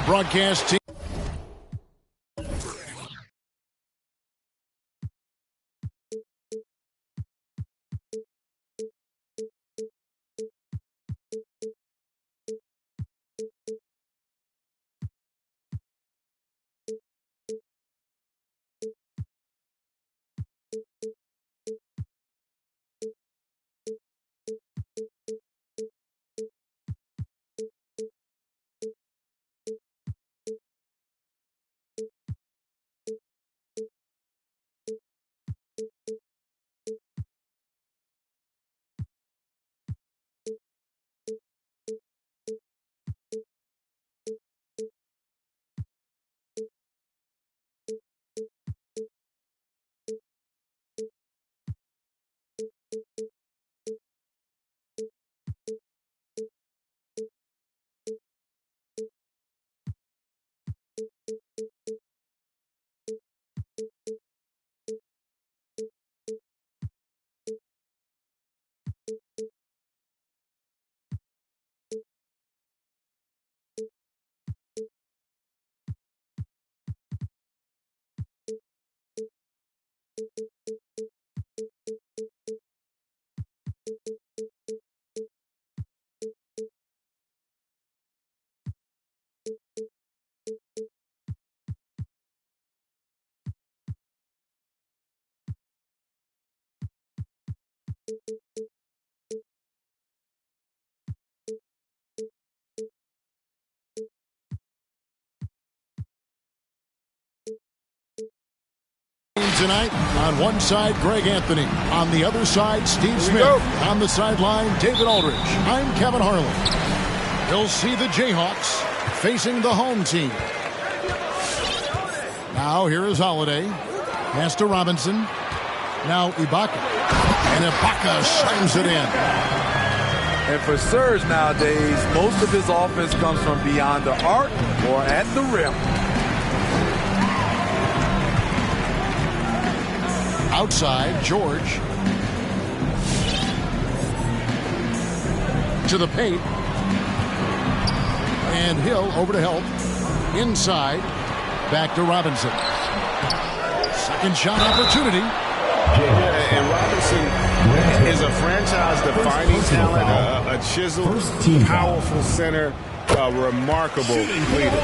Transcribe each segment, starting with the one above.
our broadcast team. Tonight, on one side, Greg Anthony. On the other side, Steve Smith. On the sideline, David Aldridge. I'm Kevin Harlan. You'll see the Jayhawks facing the home team. Now, here is Holiday. Pass to Robinson. Now, Ibaka. And Ibaka slams it in. And for Serge nowadays, most of his offense comes from beyond the arc or at the rim. Outside, George. To the paint. And Hill over to help. Inside. Back to Robinson. Second shot opportunity. And Robinson is a franchise-defining talent, a chiseled, powerful center, a remarkable leader.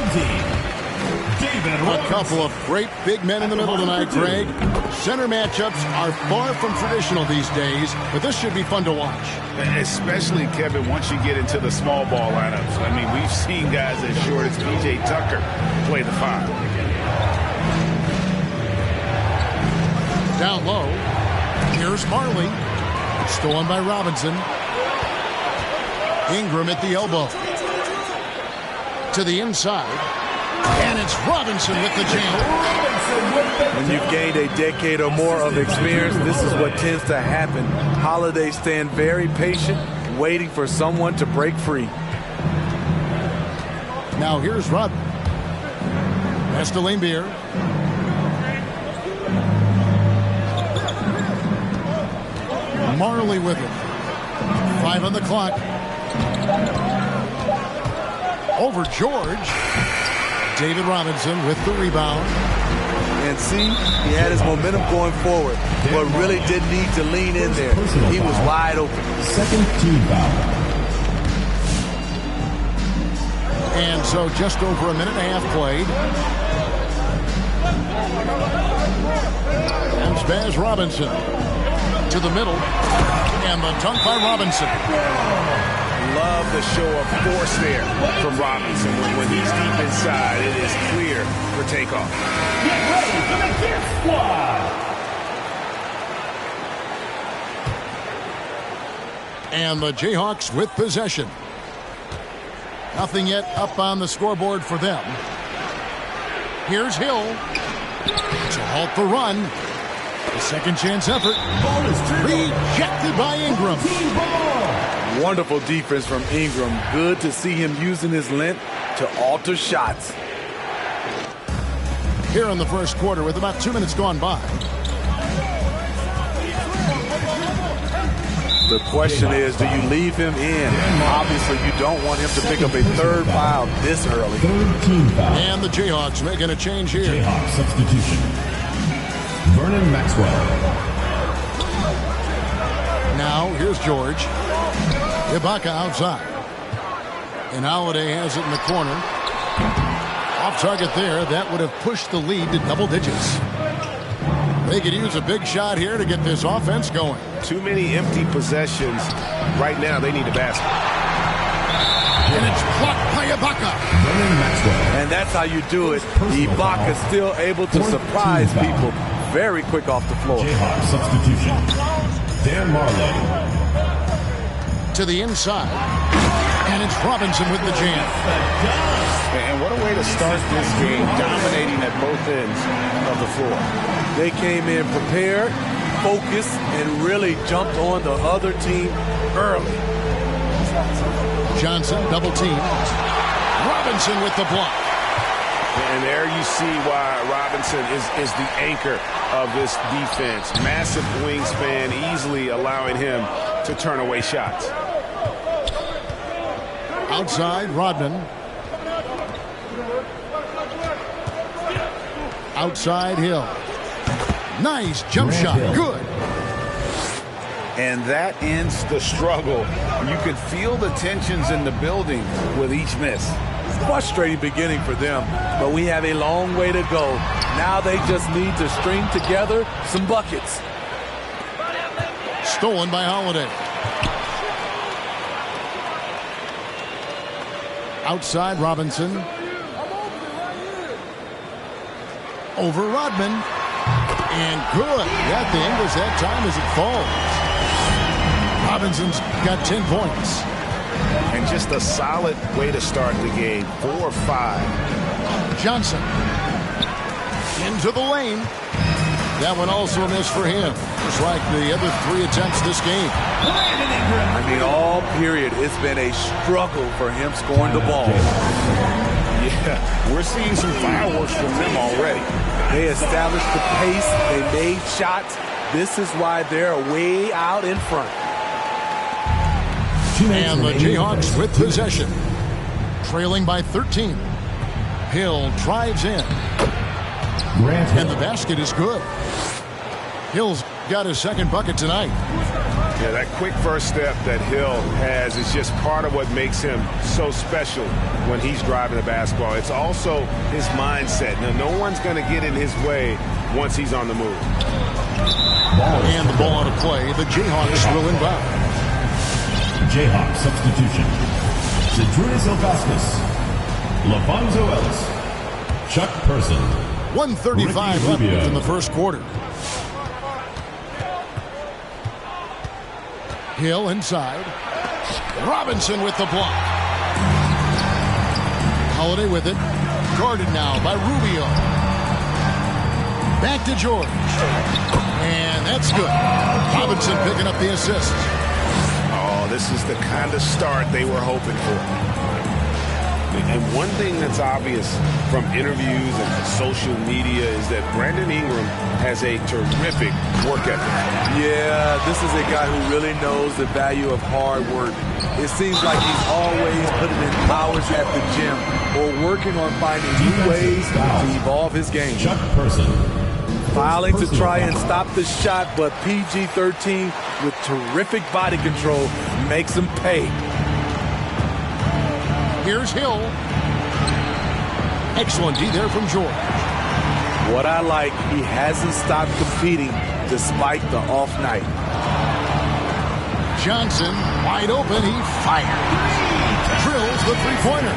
A couple of great big men in the middle tonight, Greg. Center matchups are far from traditional these days, but this should be fun to watch. Especially, Kevin, once you get into the small ball lineups. I mean, we've seen guys as short as P.J. Tucker play the 5. Down low. Here's Marley. Stolen by Robinson. Ingram at the elbow. To the inside. And it's Robinson with the jam. When you've gained a decade or more of experience, this is what tends to happen. Holiday stand very patient, waiting for someone to break free. Now here's Rod. Pass to Laimbeer. Marley with it. 5 on the clock. Over George. David Robinson with the rebound. And see, he had his momentum going forward, but really didn't need to lean in there. He was wide open. Second team foul. And so just over a minute and a half played. And Spaz Robinson to the middle. And the dunk by Robinson. Love the show of force there from Robinson. When he's deep inside, it is clear for takeoff. Get ready for the Gear Squad! And the Jayhawks with possession. Nothing yet up on the scoreboard for them. Here's Hill to halt the run. The second chance effort. Rejected by Ingram. Wonderful defense from Ingram. Good to see him using his length to alter shots. Here in the first quarter with about 2 minutes gone by. The question is, do you leave him in? Obviously, you don't want him to pick up a third foul this early. Third team foul. And the Jayhawks making a change here. Jayhawks substitution. Vernon Maxwell. Now, here's George. Ibaka outside. And Holiday has it in the corner. Off target there. That would have pushed the lead to double digits. They could use a big shot here to get this offense going. Too many empty possessions. Right now, they need a basket. And it's blocked by Ibaka. Vernon Maxwell. And that's how you do it. Ibaka is still able to surprise people very quick off the floor. Jayhawks substitution. Dan Marley. To the inside. And it's Robinson with the jam. And what a way to start this game, dominating at both ends of the floor. They came in prepared, focused, and really jumped on the other team early. Johnson double team. Robinson with the block. And there you see why Robinson is the anchor of this defense. Massive wingspan, easily allowing him to turn away shots. Outside, Rodman. Outside, Hill. Nice jump shot. Good. And that ends the struggle. You can feel the tensions in the building with each miss. Frustrating beginning for them, but we have a long way to go. Now they just need to string together some buckets. Stolen by Holiday. Outside, Robinson. Over Rodman. And good. Got the Ingles that time as it falls. Robinson's got 10 points. And just a solid way to start the game. 4-5. Johnson. Into the lane. That one also a miss for him. Just like the other 3 attempts this game. I mean, all period, it's been a struggle for him scoring the ball. Yeah, we're seeing some fireworks from them already. They established the pace. They made shots. This is why they're way out in front. And the Jayhawks with possession. Trailing by 13. Hill drives in. And the basket is good. Hill's got his second bucket tonight. Yeah, that quick first step that Hill has is just part of what makes him so special when he's driving the basketball. It's also his mindset. Now, no one's going to get in his way once he's on the move. And the ball out of play. The Jayhawks will inbound. Jayhawks substitution. Zydrunas Ilgauskas. LaVonzo Ellis. Chuck Person. 1:35 left in the first quarter. Hill inside. Robinson with the block. Holiday with it. Guarded now by Rubio. Back to George. And that's good. Robinson picking up the assist. Oh, this is the kind of start they were hoping for. And one thing that's obvious from interviews and social media is that Brandon Ingram has a terrific work ethic. Yeah, this is a guy who really knows the value of hard work. It seems like he's always putting in hours at the gym or working on finding new ways to evolve his game. Chuck Person. Fouling to try and stop the shot, but PG-13 with terrific body control makes him pay. Here's Hill. Excellent D there from George. What I like, he hasn't stopped competing despite the off night. Johnson, wide open, he fires. Drills the three-pointer.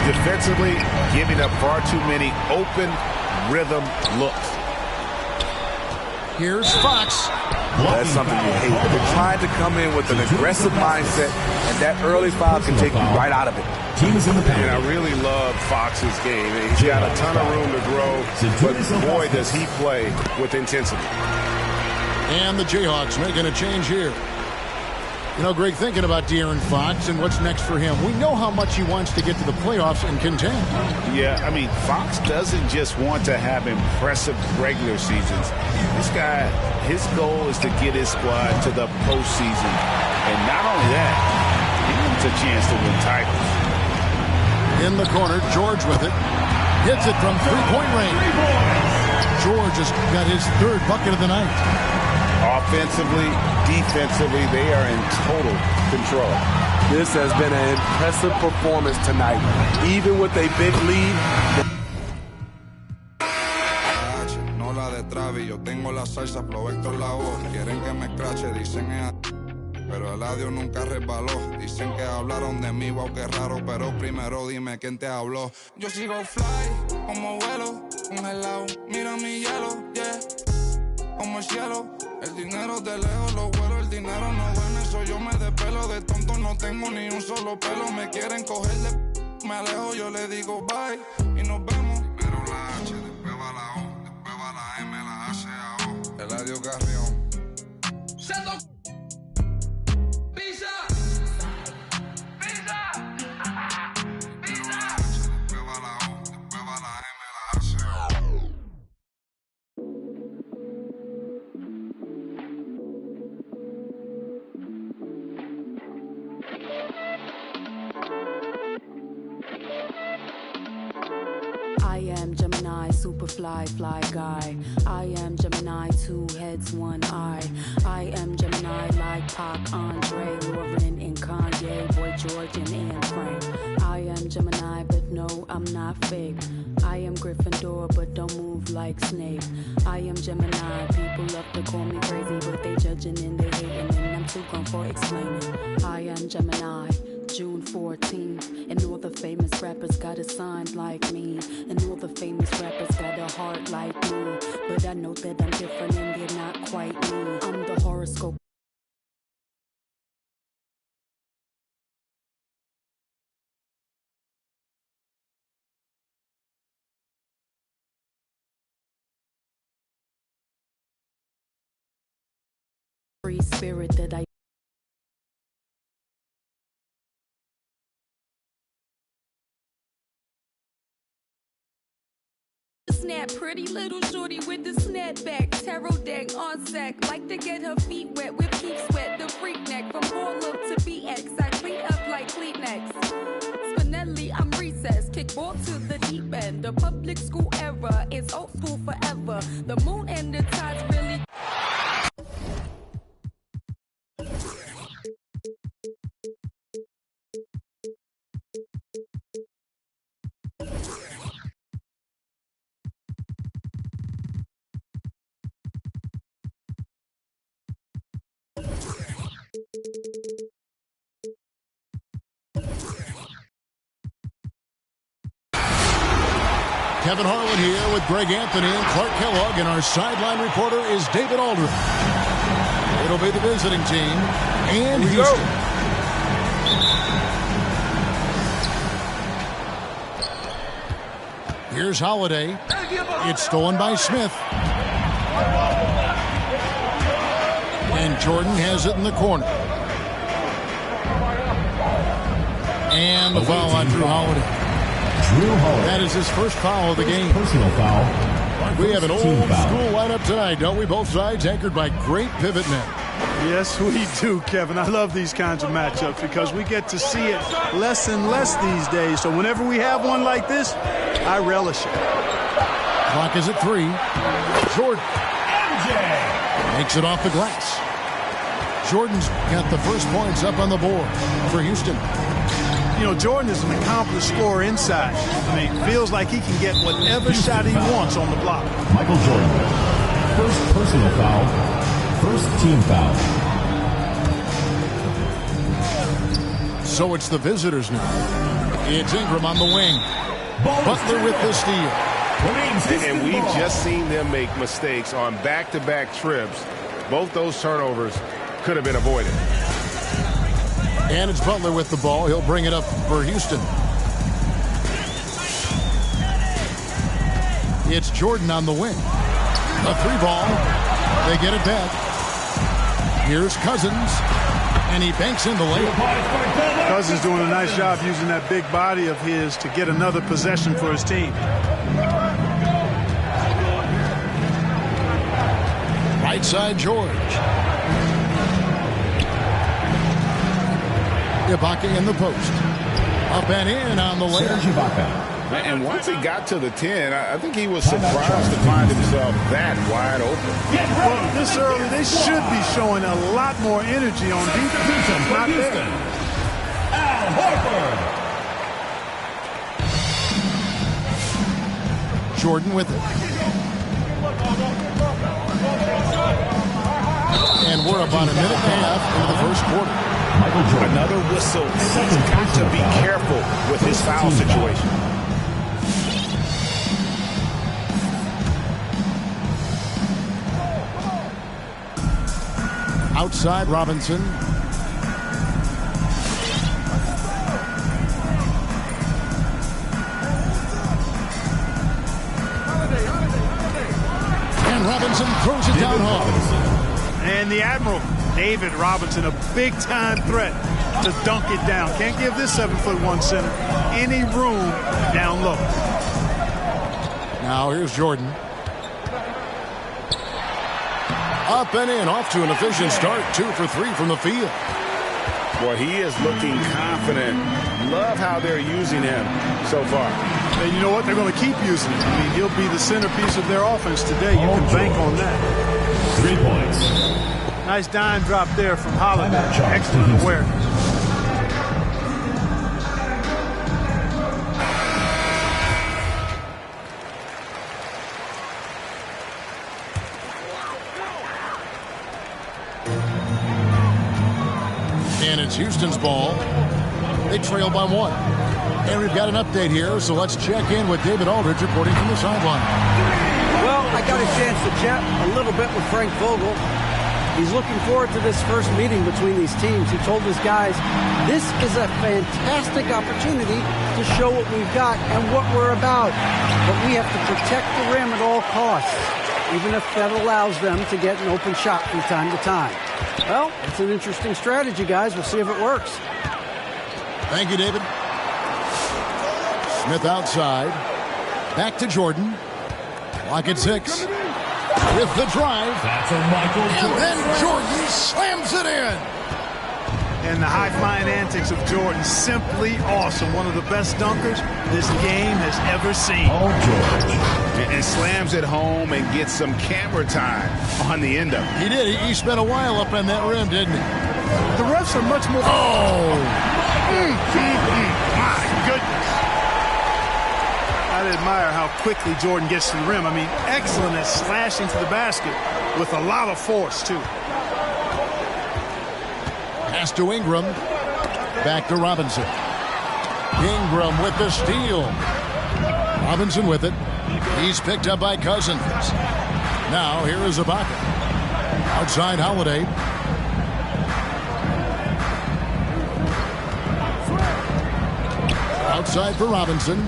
Defensively, giving up far too many open rhythm looks. Here's Fox. That's something you hate. They're trying to come in with an aggressive mindset, and that early foul can take you right out of it. Teams in the And I really love Fox's game. He's got a ton of room to grow, but boy, does he play with intensity. And the Jayhawks making a change here. You know, Greg, thinking about De'Aaron Fox and what's next for him, we know how much he wants to get to the playoffs and contend. Yeah, I mean, Fox doesn't just want to have impressive regular seasons. This guy, his goal is to get his squad to the postseason. And not only that, he wants a chance to win titles. In the corner, George with it. Hits it from three-point range. George has got his third bucket of the night. Offensively, defensively, they are in total control. This has been an impressive performance tonight. Even with a big lead. No la de Travis, yo tengo la salsa, Flow Héctor la voz. Quieren que me escrache, dicen pero el audio nunca resbaló. Dicen que hablaron de mí, wow, qué raro. Pero primero dime quién te habló. Yo sigo fly, como vuelo, congelado. Mira mi hielo, yeah, como el cielo. El dinero de lejos lo vuelo, el dinero no duerme. Eso yo me despelo, de tonto no tengo ni un solo pelo. Me quieren coger de me alejo, yo le digo bye y nos vemos. Primero la H, después va la O, después va la M, la H a O. Eladio Carrión. I am Gemini, super fly guy. I am Gemini, 2 heads, 1 eye. I am Gemini like Pac, Andre, Lauren, and Kanye, Boy George, and Anne Frank. I am Gemini, but no, I'm not fake. I am Gryffindor, but don't move like Snape. I am Gemini, people love to call me crazy, but they judging and they hating, and I'm too grown for explaining. I am Gemini, June 14th, and all the famous rappers got a sign like me, and all the famous rappers got a heart like me, but I know that I'm different and they're not quite me. I'm the horoscope. Free spirit that I snap, pretty little shorty with the snapback, tarot deck on sack, like to get her feet wet with peep sweat, the freak neck from Harlem to BX, I clean up like Kleenex. Spinelli, I'm recess, kick ball to the deep end, the public school era is old school forever, the moon and the tides really. Kevin Harlan here with Greg Anthony and Clark Kellogg, and our sideline reporter is David Aldridge. It'll be the visiting team and Houston. Here's Holiday. It's stolen by Smith. And Jordan has it in the corner. And the foul on Drew Holiday. That is his first foul of the game. Personal foul. We have an old school lineup tonight, don't we? Both sides anchored by great pivot men. Yes, we do, Kevin. I love these kinds of matchups because we get to see it less and less these days. So whenever we have one like this, I relish it. Clock is at 3. Jordan makes it off the glass. Jordan's got the first points up on the board for Houston. You know, Jordan is an accomplished scorer inside. I mean, feels like he can get whatever shot he wants on the block. Michael Jordan. First personal foul. First team foul. So it's the visitors now. It's Ingram on the wing. Butler with the steal. And we've just seen them make mistakes on back-to-back trips. Both those turnovers could have been avoided. And it's Butler with the ball. He'll bring it up for Houston. It's Jordan on the wing. A 3 ball. They get it back. Here's Cousins. And he banks in the layup. Cousins doing a nice job using that big body of his to get another possession for his team. Right side, George. Ibaka in the post. Up and in on the layup. And once he got to the 10, I think he was surprised to find himself that wide open. Well, this early, they should be showing a lot more energy on defense. Not there. Al Horford. Jordan with it. And we're about a minute and a half into the first quarter. Another whistle. He's got to be careful with his foul situation. Outside, Robinson. And Robinson throws it down hard. And the Admiral, David Robinson, a big-time threat to dunk it down. Can't give this 7'1" center any room down low. Now here's Jordan. Up and in, off to an efficient start. 2 for 3 from the field. Well, he is looking confident. Love how they're using him so far. And you know what? They're going to keep using him. I mean, he'll be the centerpiece of their offense today. You can bank on that. 3 points. Nice dime drop there from Holiday. Excellent awareness. And it's Houston's ball. They trail by 1. And we've got an update here, so let's check in with David Aldridge reporting from the sideline. Well, I got a chance to chat a little bit with Frank Vogel. He's looking forward to this first meeting between these teams. He told his guys, this is a fantastic opportunity to show what we've got and what we're about. But we have to protect the rim at all costs, even if that allows them to get an open shot from time to time. Well, it's an interesting strategy, guys. We'll see if it works. Thank you, David. Smith outside. Back to Jordan. Clock at 6. With the drive. That's a Michael Jordan. And then Jordan slams it in. And the high-flying antics of Jordan, simply awesome. One of the best dunkers this game has ever seen. Oh, George. And slams it home and gets some camera time on the end of it. He did. He spent a while up on that rim, didn't he? The refs are much more... Oh! My goodness. I admire how quickly Jordan gets to the rim. I mean, excellent at slashing to the basket with a lot of force, too. Pass to Ingram. Back to Robinson. Ingram with the steal. Robinson with it. He's picked up by Cousins. Now here is Ibaka. Outside Holiday. Outside for Robinson.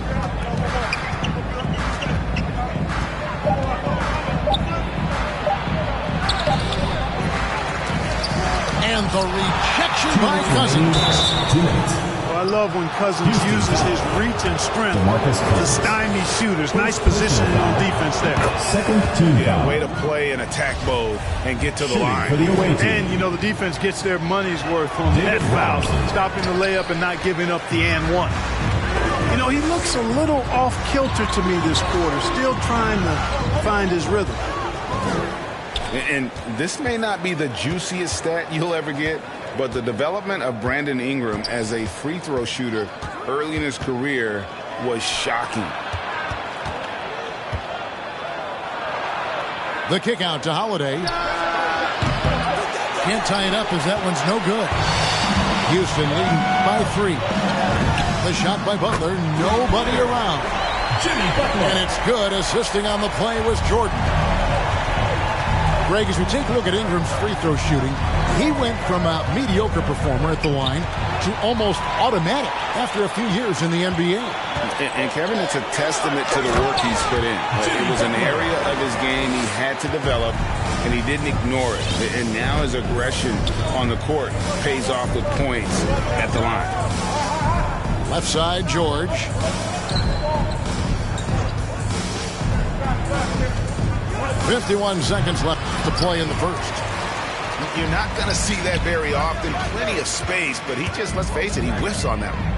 And the rejection by Cousins. Well, I love when Cousins uses his reach and strength to stymie shooters. Nice positioning on defense there. Second team foul. Way to play an attack mode and get to the line. For the away team. And, you know, the defense gets their money's worth on net fouls, stopping the layup and not giving up the and one. You know, he looks a little off-kilter to me this quarter, still trying to find his rhythm. And this may not be the juiciest stat you'll ever get, but the development of Brandon Ingram as a free throw shooter early in his career was shocking. The kick out to Holiday. Can't tie it up as that one's no good. Houston leading by 3. The shot by Butler, nobody around. Jimmy Butler. And it's good. Assisting on the play was Jordan. Greg, as we take a look at Ingram's free throw shooting, he went from a mediocre performer at the line to almost automatic after a few years in the NBA. And Kevin, it's a testament to the work he's put in. It was an area of his game he had to develop, and he didn't ignore it. And now his aggression on the court pays off with points at the line. Left side, George. "51 seconds left to play in the first." You're not going to see that very often. Plenty of space, but he just, let's face it, he whiffs on that one.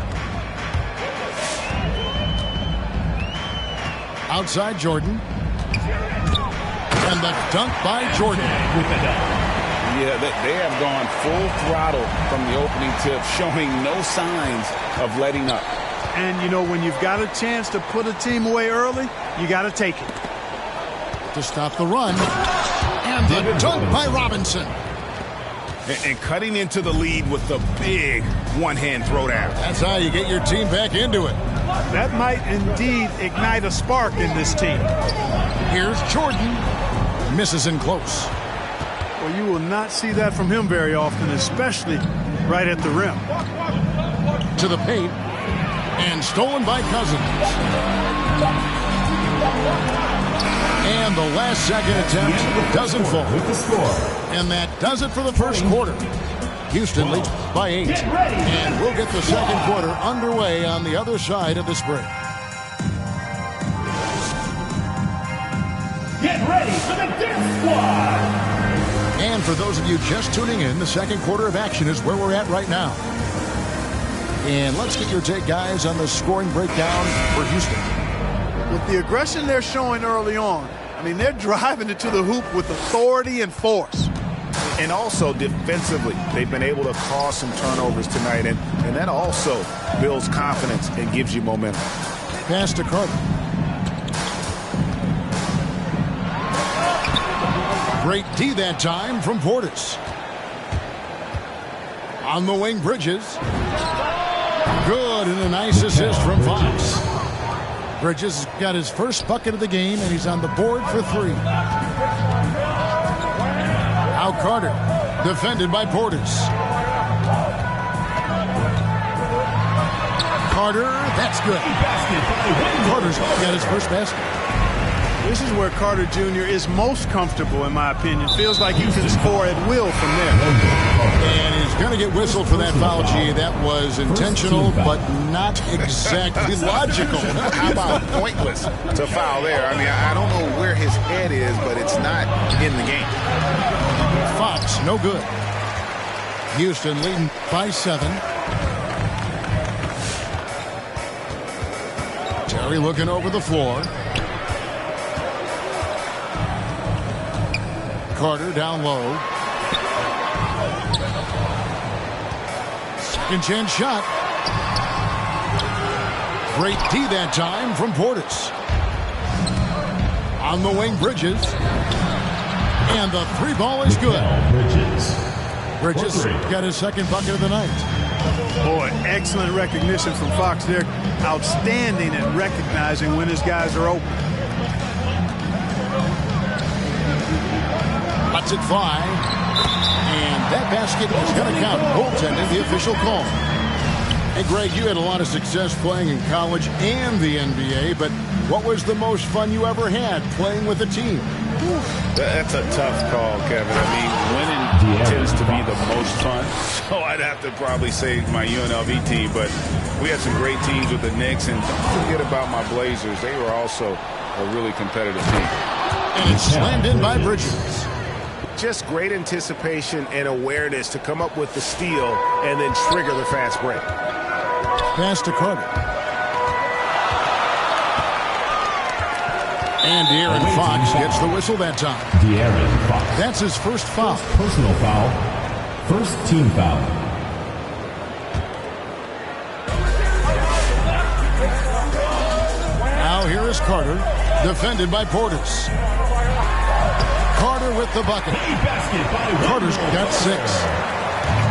Outside Jordan. And the dunk by Jordan. Yeah, they have gone full throttle from the opening tip, showing no signs of letting up. And, you know, when you've got a chance to put a team away early, you got to take it. To stop the run. And the dunk by Robinson. And cutting into the lead with the big one-hand throwdown. That's how you get your team back into it. That might indeed ignite a spark in this team. Here's Jordan. Misses in close. Well, you will not see that from him very often, especially right at the rim. To the paint. And stolen by Cousins. And the last second attempt doesn't fall. And that does it for the first quarter. Houston leads by 8. And we'll get the second quarter underway on the other side of this break. Get ready for the Death Squad! And for those of you just tuning in, the second quarter of action is where we're at right now. And let's get your take, guys, on the scoring breakdown for Houston. With the aggression they're showing early on, I mean, they're driving it to the hoop with authority and force. And also defensively, they've been able to cause some turnovers tonight, and that also builds confidence and gives you momentum. Pass to Carter. Great D that time from Portis. On the wing, Bridges. Good, and a nice assist from Fox. Bridges got his first bucket of the game, and he's on the board for 3. Now Carter, defended by Portis. Carter, that's good. Carter's got his first basket. This is where Carter Jr. is most comfortable, in my opinion. Feels like he can score at will from there. And he's going to get whistled for that foul, G. That was intentional, but not exactly logical. How about pointless to foul there? I mean, I don't know where his head is, but it's not in the game. Fox, no good. Houston leading by 7. Terry looking over the floor. Carter down low. Second chance shot. Great D that time from Portis. On the wing, Bridges. And the 3 ball is good. Bridges got his second bucket of the night. Boy, excellent recognition from Fox there. Outstanding at recognizing when his guys are open. Lets it fly. And that basket is going to count. Goaltending, the official call. Hey, Greg, you had a lot of success playing in college and the NBA, but what was the most fun you ever had playing with a team? That's a tough call, Kevin. I mean, winning tends to be the most fun. So I'd have to probably say my UNLV team, but we had some great teams with the Knicks, and don't forget about my Blazers. They were also a really competitive team. And it's slammed in by Bridges. Just great anticipation and awareness to come up with the steal and then trigger the fast break. Pass to Carter. And De'Aaron Fox gets the whistle that time. De'Aaron Fox. That's his first foul. Personal foul. First team foul. Now here is Carter, defended by Portis. Carter with the bucket. Carter's got 6.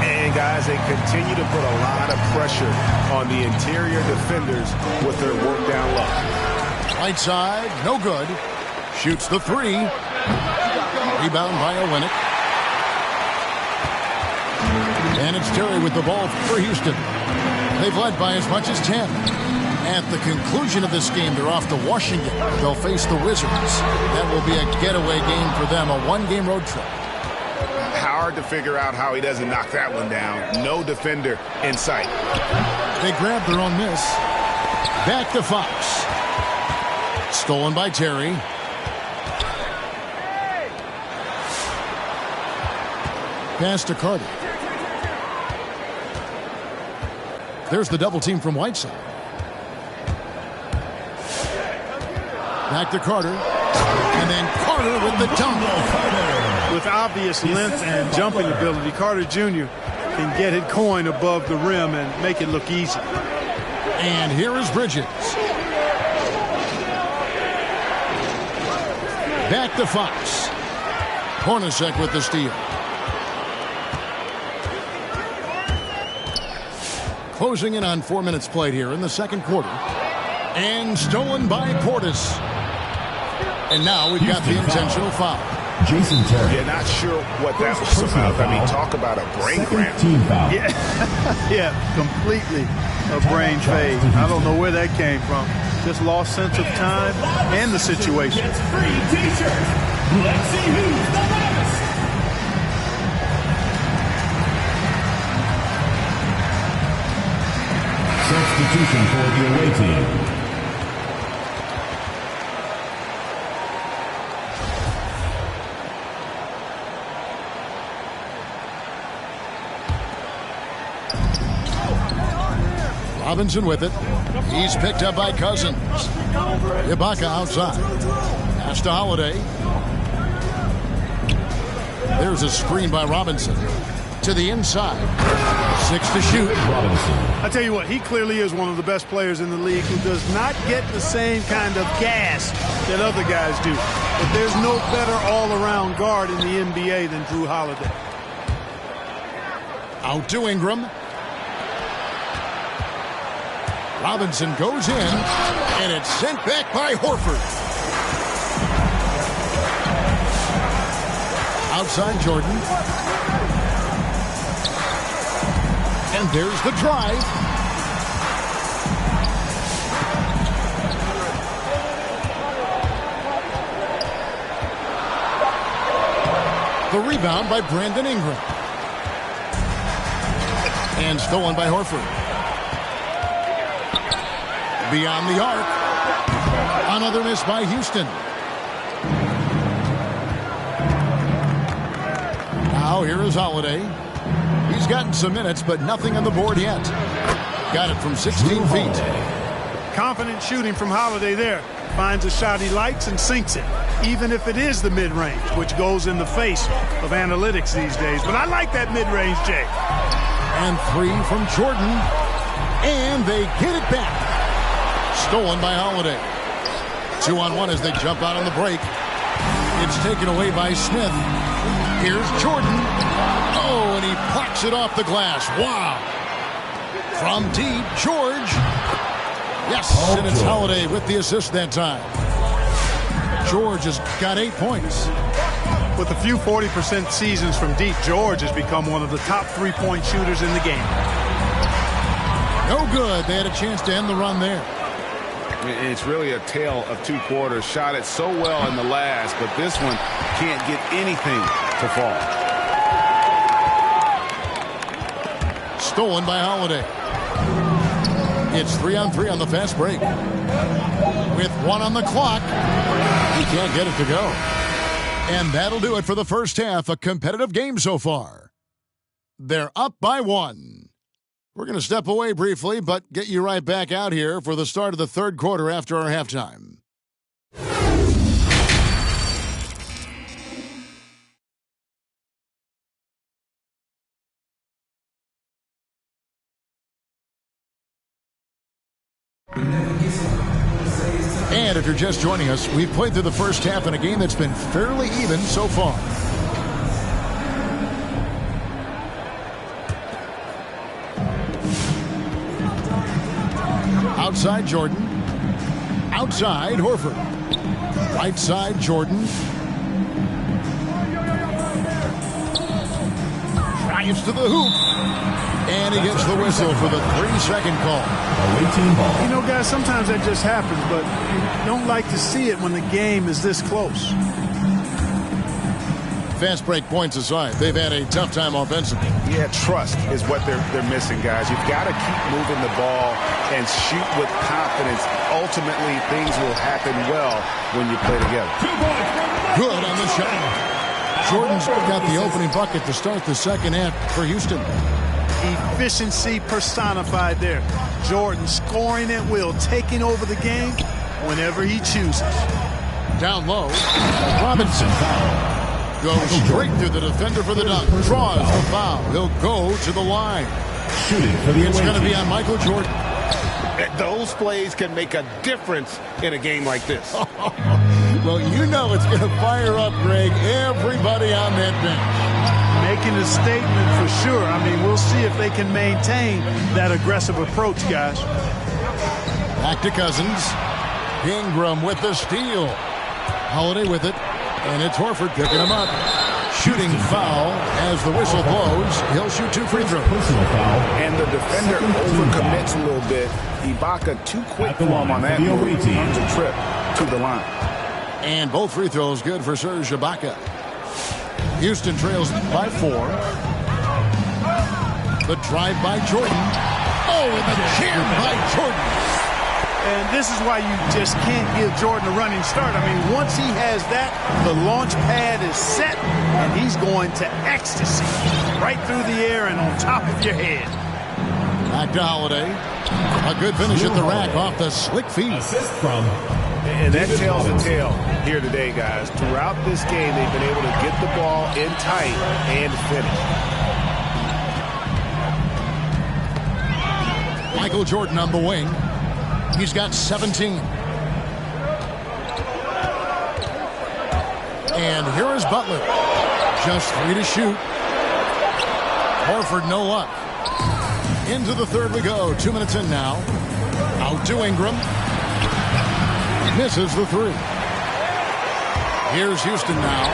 And guys, they continue to put a lot of pressure on the interior defenders with their work down low. Right side, no good. Shoots the 3. Rebound by Olynyk. And it's Terry with the ball for Houston. They've led by as much as 10. At the conclusion of this game, they're off to Washington. They'll face the Wizards. That will be a getaway game for them, a one-game road trip. Hard to figure out how he doesn't knock that one down. No defender in sight. They grab their own miss. Back to Fox. Stolen by Terry. Pass to Carter. There's the double team from Whiteside. Back to Carter. And then Carter with the dunk. With obvious length and jumping ability, Carter Jr. can get it going above the rim and make it look easy. And here is Bridges. Back to Fox. Hornacek with the steal. Closing in on 4 minutes played here in the second quarter. And stolen by Portis. And now we've got the intentional foul. Jason Terry. Yeah, not sure what that was about. I mean, talk about a brain cramp. Team foul. Yeah, yeah, completely a brain fade. I don't know where that came from. Just lost sense of time and the situation. Gets free t-shirts. Let's see who's the best. Substitution for the away team. Robinson with it. He's picked up by Cousins. Ibaka outside. Pass to Holiday. There's a screen by Robinson. To the inside. 6 to shoot. Robinson. I tell you what, he clearly is one of the best players in the league who does not get the same kind of gas that other guys do. But there's no better all-around guard in the NBA than Drew Holiday. Out to Ingram. Robinson goes in, and it's sent back by Horford. Outside Jordan. And there's the drive. The rebound by Brandon Ingram. And stolen by Horford. Beyond the arc. Another miss by Houston. Now here is Holiday. He's gotten some minutes, but nothing on the board yet. Got it from 16 feet. Confident shooting from Holiday there. Finds a shot he likes and sinks it, even if it is the mid-range, which goes in the face of analytics these days. But I like that mid-range, Jay. And 3 from Jordan. And they get it back. Stolen by Holiday. 2-on-1 as they jump out on the break. It's taken away by Smith. Here's Jordan. Oh, and he plucks it off the glass. Wow. From deep, George. Yes, and it's Holiday with the assist that time. George has got 8 points. With a few 40% seasons from deep, George has become one of the top three-point shooters in the game. No good. They had a chance to end the run there. It's really a tale of 2 quarters. Shot it so well in the last, but this one can't get anything to fall. Stolen by Holiday. It's 3-on-3 on the fast break. With 1 on the clock, he can't get it to go. And that'll do it for the first half. A competitive game so far. They're up by 1. We're going to step away briefly, but get you right back out here for the start of the third quarter after our halftime. And if you're just joining us, we've played through the first half in a game that's been fairly even so far. Outside Jordan. Outside Horford. Right side Jordan. drives to the hoop. And he gets the whistle for the 3-second call. You know, guys, sometimes that just happens, but you don't like to see it when the game is this close. Fast break points aside, they've had a tough time offensively. Yeah, trust is what they're missing, guys. You've got to keep moving the ball and shoot with confidence. Ultimately, things will happen well when you play together. Good on the shot. Jordan's got the opening bucket to start the second half for Houston. Efficiency personified there. Jordan scoring at will, taking over the game whenever he chooses. Down low, Robinson goes straight through the defender for the dunk. Draws the foul. He'll go to the line. It's going to be on Michael Jordan. Those plays can make a difference in a game like this. Well, you know it's going to fire up, Greg, everybody on that bench. Making a statement for sure. I mean, we'll see if they can maintain that aggressive approach, guys. Back to Cousins. Ingram with the steal. Holiday with it. And it's Horford picking him up. Shooting foul as the whistle blows. He'll shoot 2 free throws. And the defender overcommits a little bit. Ibaka too quick for him on that move. Earns a trip to the line. And both free throws good for Serge Ibaka. Houston trails by 4. The drive by Jordan. Oh, and the jam by Jordan. And this is why you just can't give Jordan a running start. I mean, once he has that, the launch pad is set, and he's going to ecstasy right through the air and on top of your head. Back to Holiday. A good finish at the rack off the slick feed. Assist from. And that tells the tale here today, guys. Throughout this game, they've been able to get the ball in tight and finish. Michael Jordan on the wing. He's got 17. And here is Butler. Just 3 to shoot. Horford, no luck. Into the third we go. 2 minutes in now. Out to Ingram. Misses the 3. Here's Houston now.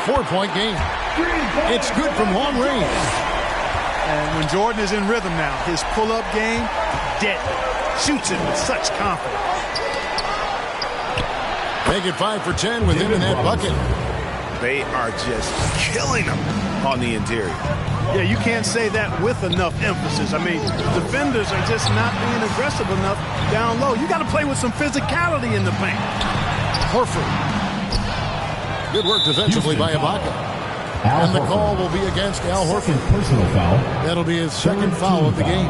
4-point game. It's good from long range. And when Jordan is in rhythm now, his pull-up game, deadly. Shoots it with such confidence. Make it 5 for 10 with him in that bucket. They are just killing them on the interior. Yeah, you can't say that with enough emphasis. I mean, defenders are just not being aggressive enough down low. You got to play with some physicality in the paint. Horford. Good work defensively by Ibaka. And the call will be against Al Horford. Personal foul. That'll be his second foul of the game.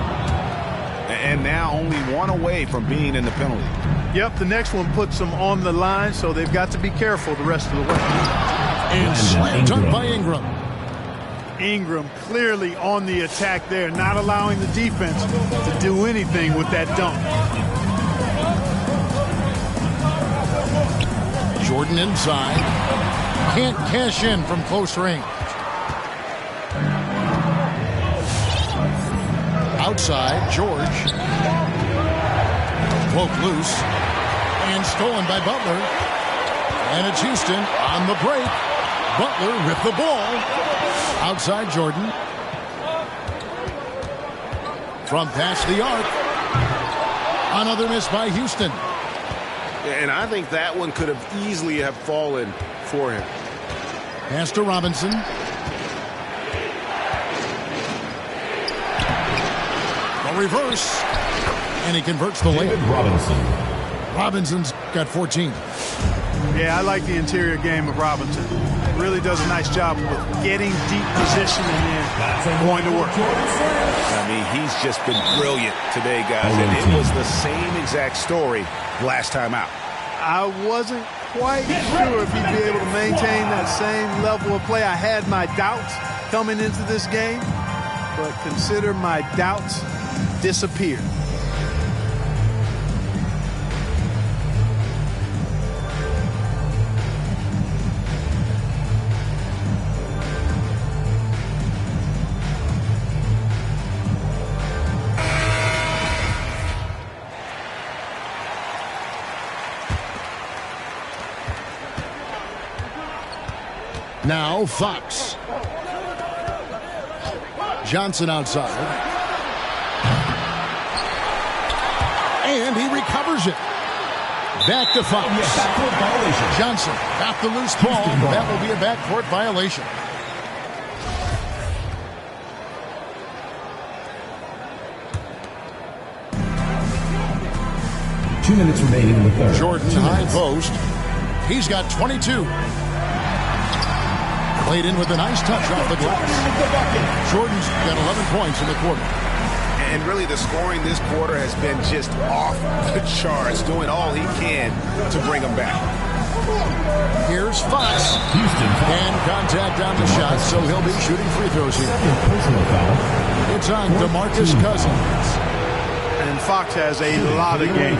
And now only 1 away from being in the penalty. Yep, the next one puts them on the line, so they've got to be careful the rest of the way. And slam dunk by Ingram. Ingram clearly on the attack there, not allowing the defense to do anything with that dunk. Jordan inside. Can't cash in from close range. Outside, George. Broke loose. And stolen by Butler. And it's Houston on the break. Butler with the ball. Outside Jordan. From past the arc. Another miss by Houston. And I think that one could have easily have fallen for him. Pass to Robinson. A reverse. And he converts the layup. Robinson's got 14. Yeah, I like the interior game of Robinson. Really does a nice job of getting deep position and then going to work. I mean, he's just been brilliant today, guys. And it was the same exact story last time out. I wasn't quite sure if he'd be able to maintain that same level of play. I had my doubts coming into this game, but consider my doubts disappeared. Now Fox. Johnson outside. And he recovers it. Back to Fox. Johnson got the loose ball. That will be a backcourt violation. Two minutes remaining in the third. Jordan high post. He's got 22. Played in with a nice touch off the glass. Jordan's got 11 points in the quarter. And really the scoring this quarter has been just off the charts, doing all he can to bring them back. Here's Fox. And contact on the shot, so he'll be shooting free throws here. It's on DeMarcus Cousins. And Fox has a lot of game.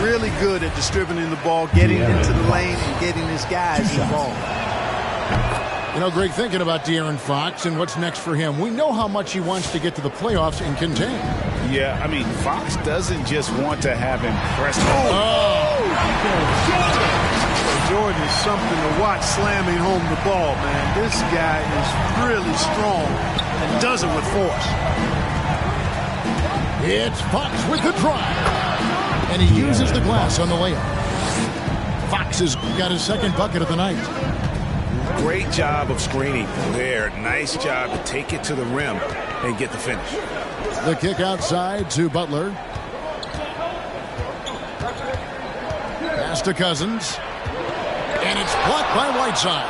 Really good at distributing the ball, getting into the lane, and getting his guys involved. You know, Greg, thinking about De'Aaron Fox and what's next for him, we know how much he wants to get to the playoffs and contain. Yeah, I mean, Fox doesn't just want to have impressive. Jordan is something to watch slamming home the ball, man. This guy is really strong and does it with force. It's Fox with the drive. And he uses the glass on the layup. Fox has got his second bucket of the night. Great job of screening there. Nice job to take it to the rim and get the finish. The kick outside to Butler. Pass to Cousins. And it's blocked by Whiteside.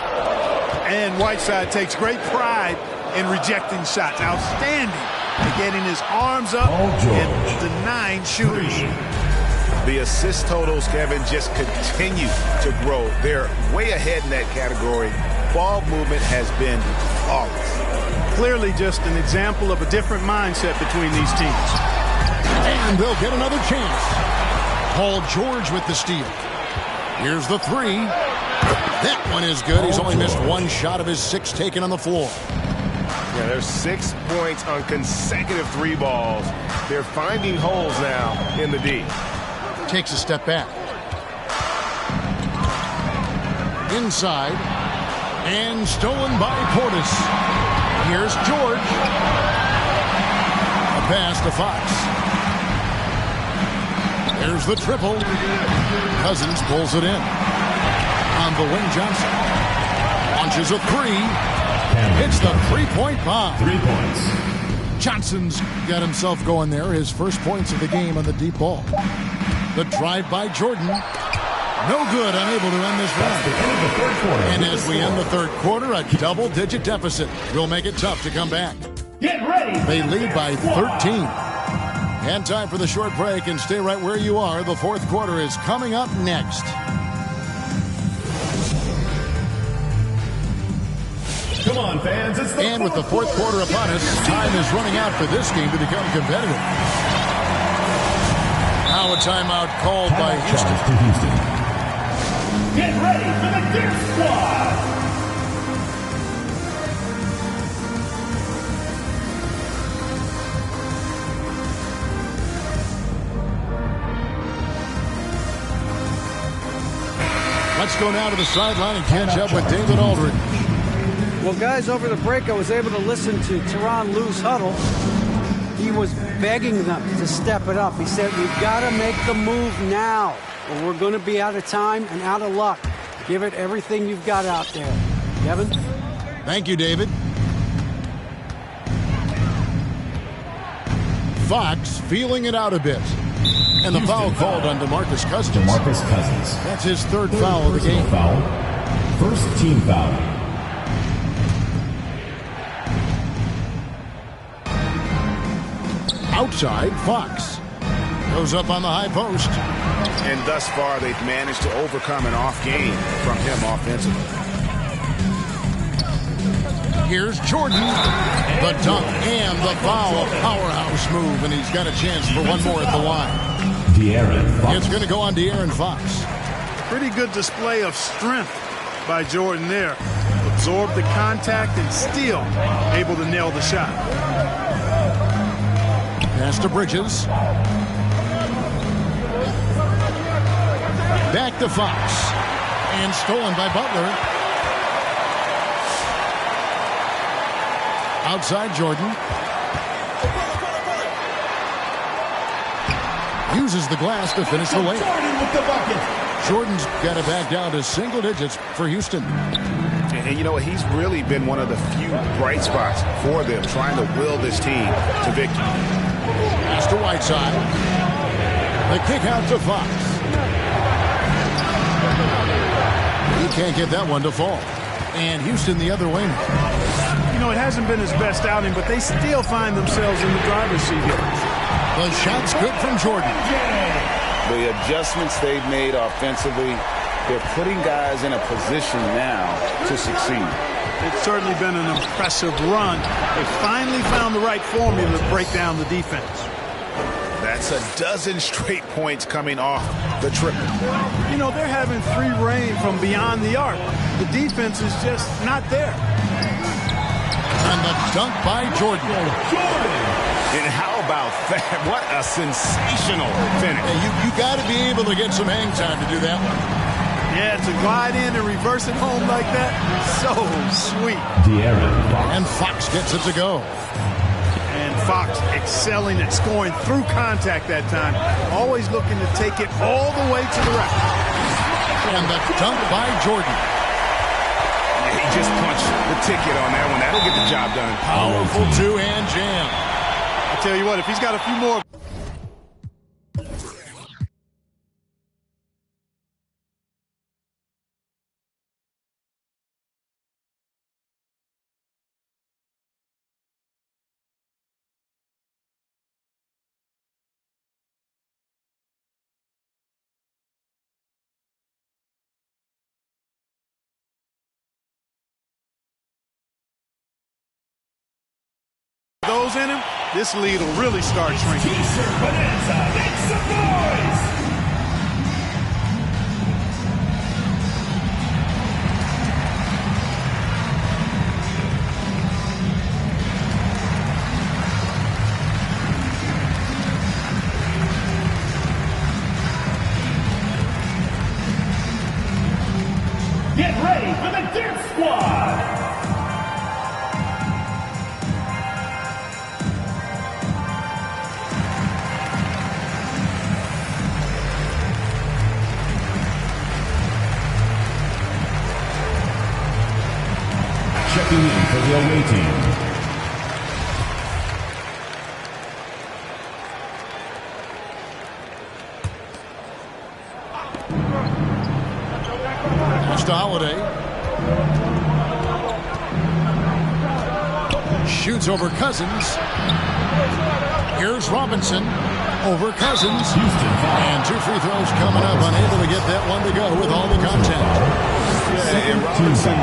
And Whiteside takes great pride in rejecting shots. Outstanding at getting his arms up and denying shooters. The assist totals, Kevin, just continue to grow. They're way ahead in that category. Ball movement has been flawless. Clearly just an example of a different mindset between these teams. And they'll get another chance. Paul George with the steal. Here's the three. That one is good. He's only missed one shot of his 6 taken on the floor. Yeah, there's 6 points on consecutive 3 balls. They're finding holes now in the D. Takes a step back. Inside. And stolen by Portis. Here's George. A pass to Fox. There's the triple. Cousins pulls it in. On the wing, Johnson. Launches a 3. Hits the 3-point bomb. 3 points. Johnson's got himself going there. His first points of the game on the deep ball. The drive by Jordan. No good, unable to end this run. And as we end the third quarter, a double-digit deficit will make it tough to come back. Get ready. They lead by 13. And time for the short break, and stay right where you are. The fourth quarter is coming up next. Come on, fans. It's And with the fourth quarter upon us, time is running out for this game to become competitive. Now a timeout called by Houston. Get ready for the Dirt Squad. Let's go now to the sideline and catch up with David Aldridge. Well, guys, over the break, I was able to listen to Tyronn Lue's huddle. He was begging them to step it up. He said, we've got to make the move now, or we're going to be out of time and out of luck. Give it everything you've got out there. Kevin? Thank you, David. Fox feeling it out a bit. And the foul called on DeMarcus Cousins. DeMarcus Cousins. That's his third foul of the game. Foul. First team foul. Outside, Fox goes up on the high post. And thus far, they've managed to overcome an off game from him offensively. Here's Jordan. The dunk and the foul. A powerhouse move, and he's got a chance for one more at the line. De'Aaron Fox. It's going to go on De'Aaron Fox. Pretty good display of strength by Jordan there. Absorbed the contact and still able to nail the shot. Pass to Bridges. Back to Fox. And stolen by Butler. Outside Jordan. uses the glass to finish the layup. Jordan's got it back down to single digits for Houston. And you know what? He's really been one of the few bright spots for them, trying to will this team to victory. Pass to Whiteside. The kick out to Fox. He can't get that one to fall. And Houston the other way now. You know, it hasn't been his best outing, but they still find themselves in the driver's seat here. The shot's good from Jordan. The adjustments they've made offensively, they're putting guys in a position now to succeed. It's certainly been an impressive run. They finally found the right formula to break down the defense. That's a dozen straight points coming off the triple. You know, they're having free reign from beyond the arc. The defense is just not there. And the dunk by Jordan. And how about that? What a sensational finish. Hey, you got to be able to get some hang time to do that one. Yeah, to glide in and reverse it home like that, so sweet. And Fox gets it to go. And Fox excelling at scoring through contact that time. Always looking to take it all the way to the rack. And the dunk by Jordan. He just punched the ticket on that one. That'll get the job done. Powerful two-hand jam. I tell you what, if he's got a few more. Those in him, this lead will really start shrinking. Bonanza, make some noise! Get ready for the Dirt Squad! Checking in for the away team. Mr. Holiday. Shoots over Cousins. Here's Robinson over Cousins. And two free throws coming up. Unable to get that one to go with all the contact. Yeah, and Robinson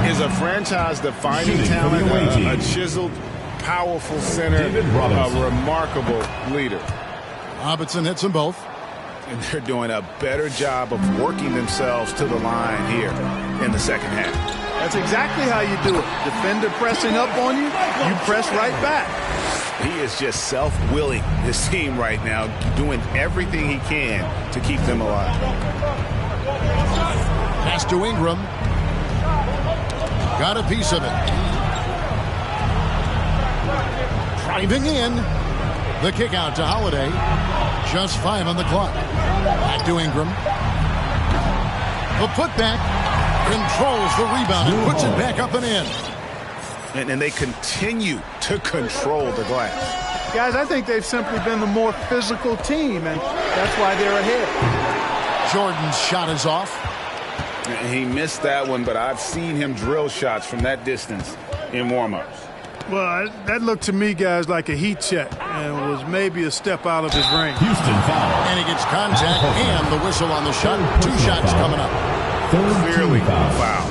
is a franchise-defining talent, a chiseled, powerful center, a remarkable leader. Robinson hits them both. And they're doing a better job of working themselves to the line here in the second half. That's exactly how you do it. Defender pressing up on you, you press right back. He is just self-willing, this team right now, doing everything he can to keep them alive. Pass to Ingram. Got a piece of it. Driving in. The kick out to Holiday. Just 5 on the clock. Back to Ingram. The putback. Controls the rebound and puts it back up and in. And they continue to control the glass. Guys, I think they've simply been the more physical team, and that's why they're ahead. Jordan's shot is off. He missed that one, but I've seen him drill shots from that distance in warm-ups. Well, that looked to me, guys, like a heat check and was maybe a step out of his range. Houston foul. And he gets contact and the whistle on the shot. 2 shots coming up. Clearly foul.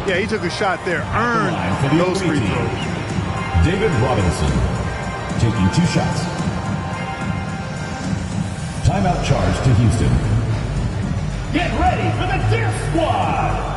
Yeah, he took a shot there, earned those free throws. David Robinson taking 2 shots. Timeout charge to Houston. Get ready for the Dirt Squad!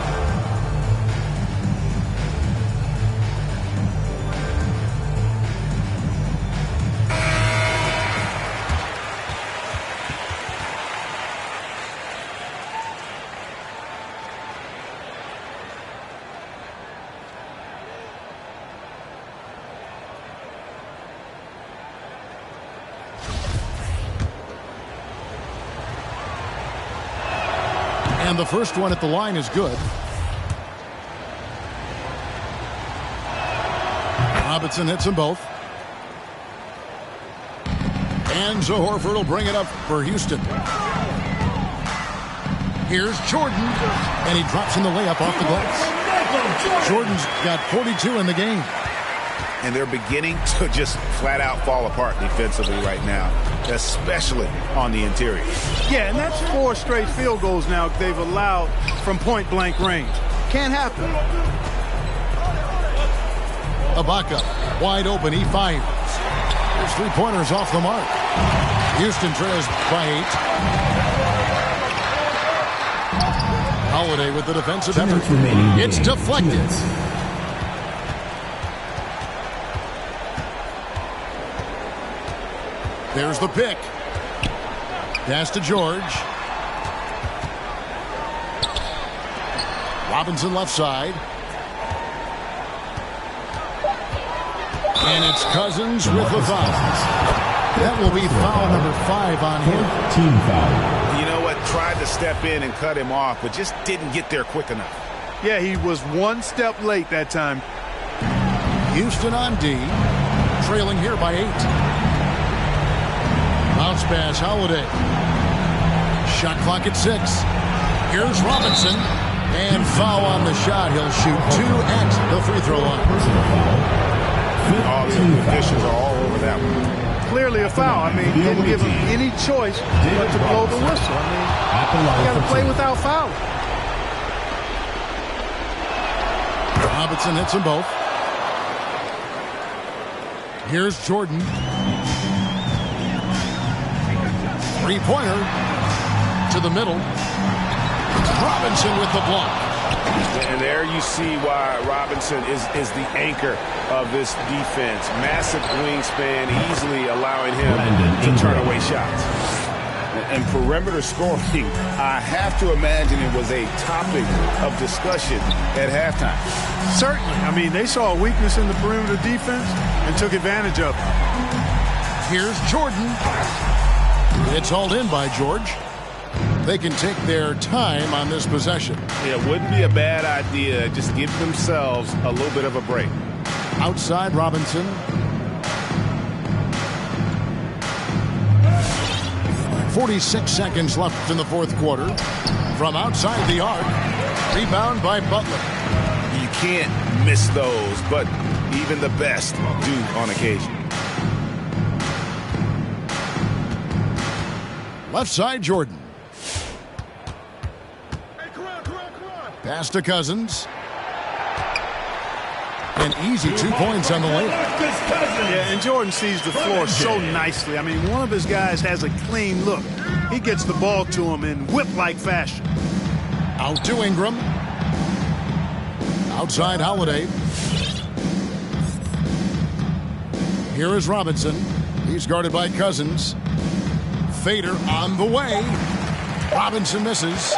And the first one at the line is good. Robinson hits them both. And Zo Horford will bring it up for Houston. Here's Jordan, and he drops in the layup off the glass. Jordan's got 42 in the game. And they're beginning to just flat out fall apart defensively right now, especially on the interior. Yeah, and that's 4 straight field goals now they've allowed from point-blank range. Can't happen. Ibaka, wide open, he fires. There's 3-pointers off the mark. Houston trails by 8. Holiday with the defensive effort. It's deflected. There's the pick. Pass to George. Robinson left side. And it's Cousins with the foul. That will be foul number 5 on him. Team foul. You know what? Tried to step in and cut him off, but just didn't get there quick enough. Yeah, he was 1 step late that time. Houston on D. Trailing here by 8. Bounce pass, Holiday. Shot clock at 6. Here's Robinson. And foul on the shot. He'll shoot 2 at the free throw line. Personal foul. All the officials are all over that one. Clearly a foul. I mean, he didn't give him any choice but to blow the whistle. I mean, you got to play without fouling. Robinson hits them both. Here's Jordan. 3-pointer to the middle. Robinson with the block. And there you see why Robinson is the anchor of this defense. Massive wingspan, easily allowing him to turn away shots. And perimeter scoring, I have to imagine it was a topic of discussion at halftime. Certainly. I mean, they saw a weakness in the perimeter defense and took advantage of it. Here's Jordan. It's hauled in by George. They can take their time on this possession. It wouldn't be a bad idea. Just give themselves a little bit of a break. Outside Robinson. .46 seconds left in the fourth quarter. From outside the arc. Rebound by Butler. You can't miss those, but even the best do on occasion. Left side, Jordan. Pass to Cousins. An easy 2 points on the layup. Yeah, and Jordan sees the floor so nicely. I mean, one of his guys has a clean look. He gets the ball to him in whip-like fashion. Out to Ingram. Outside Holiday. Here is Robinson. He's guarded by Cousins. Fader on the way. Robinson misses.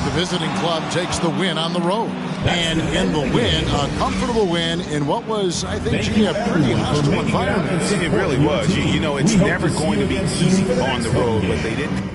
The visiting club takes the win on the road. And in the win, a comfortable win in what was, I think, a pretty hostile environment. It really was. You know, it's never going to be easy on the road, but they didn't.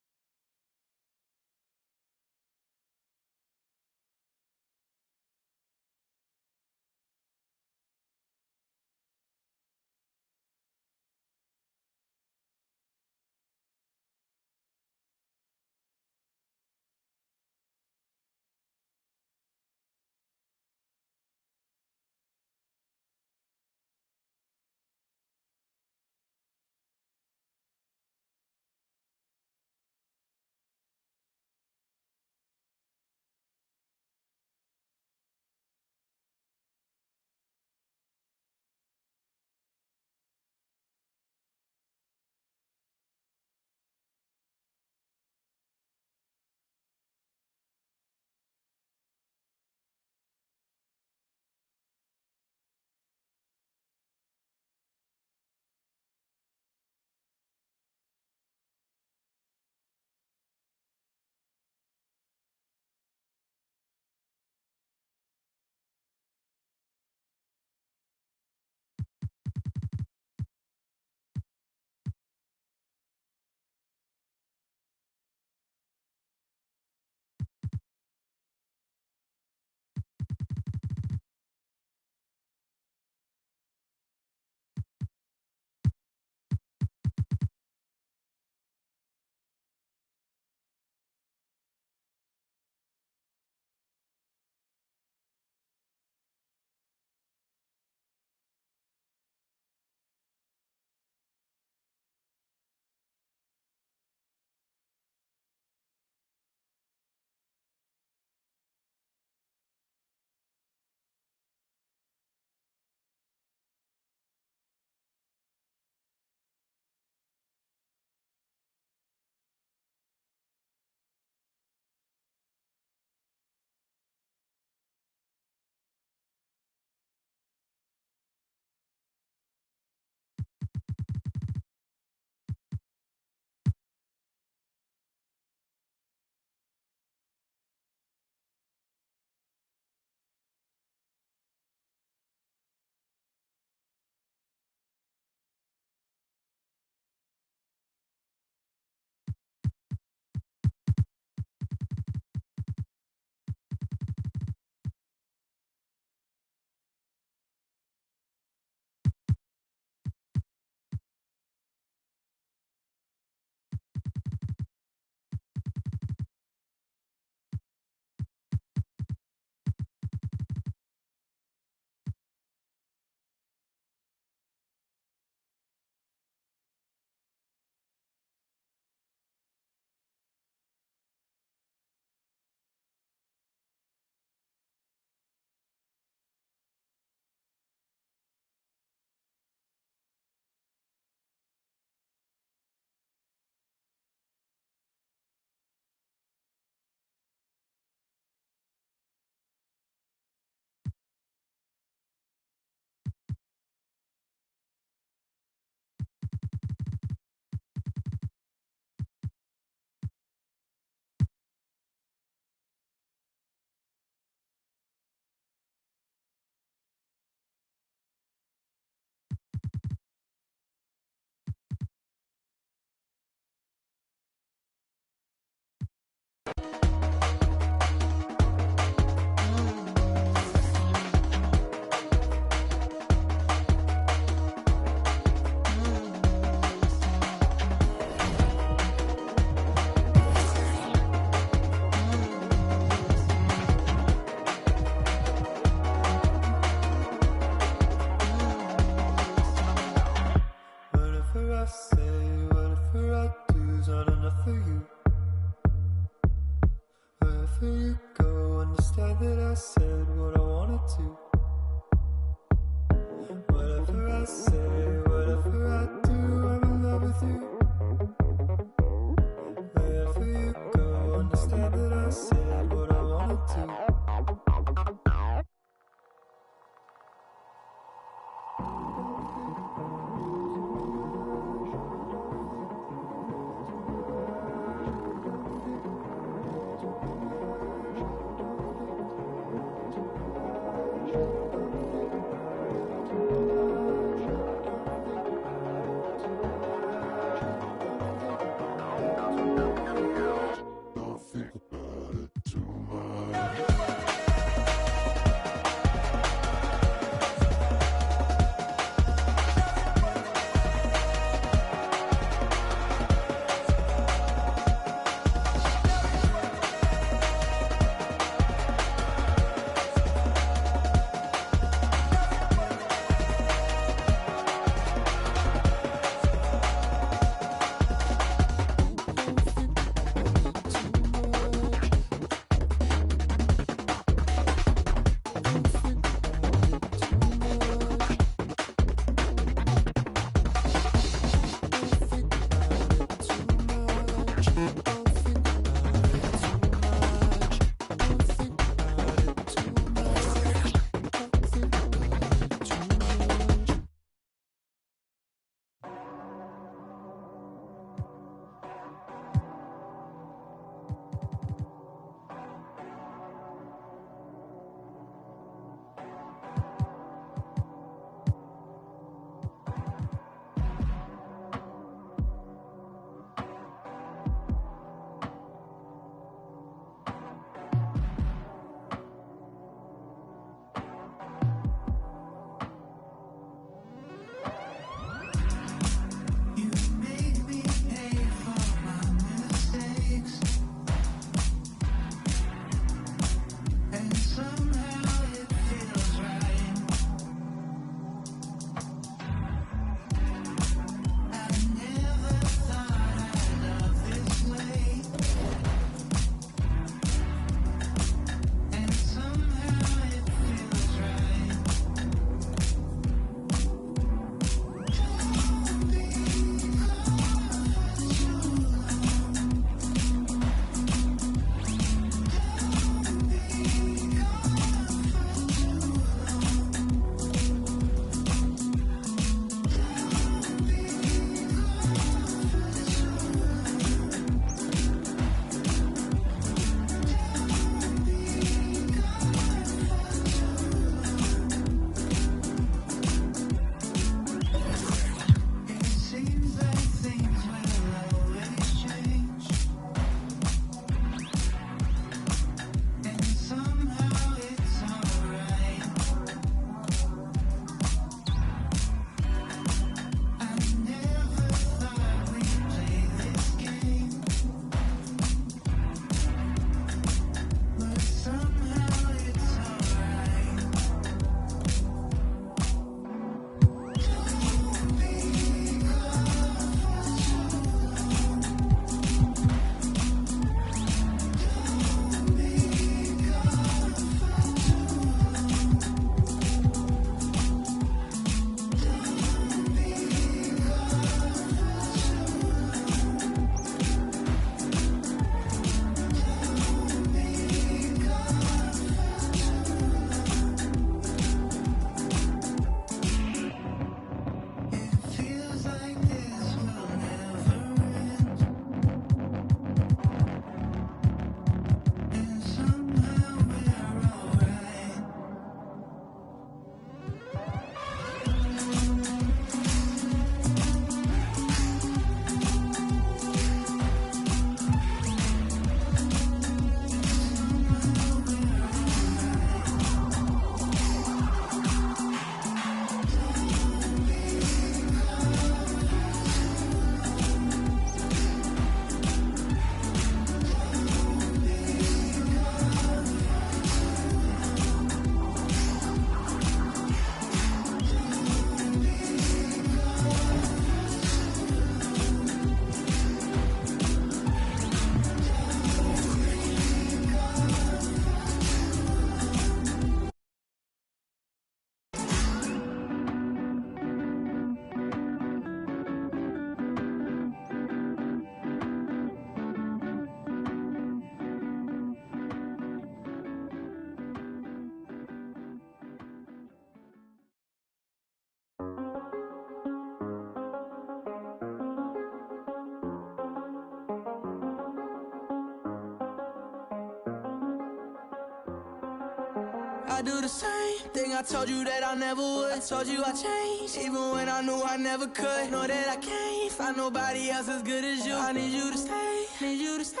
I do the same thing I told you that I never would. I told you I changed, even when I knew I never could. Know that I can't find nobody else as good as you. I need you to stay, need you to stay.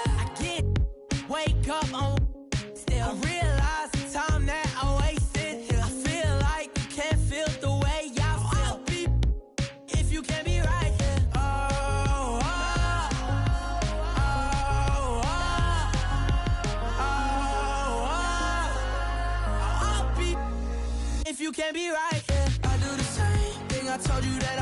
I get, wake up on, still I realize the time that I wasted here. I feel like you can't feel the way I feel. I'll be if you can't be right here. If you can't be right, yeah. I do the same thing I told you that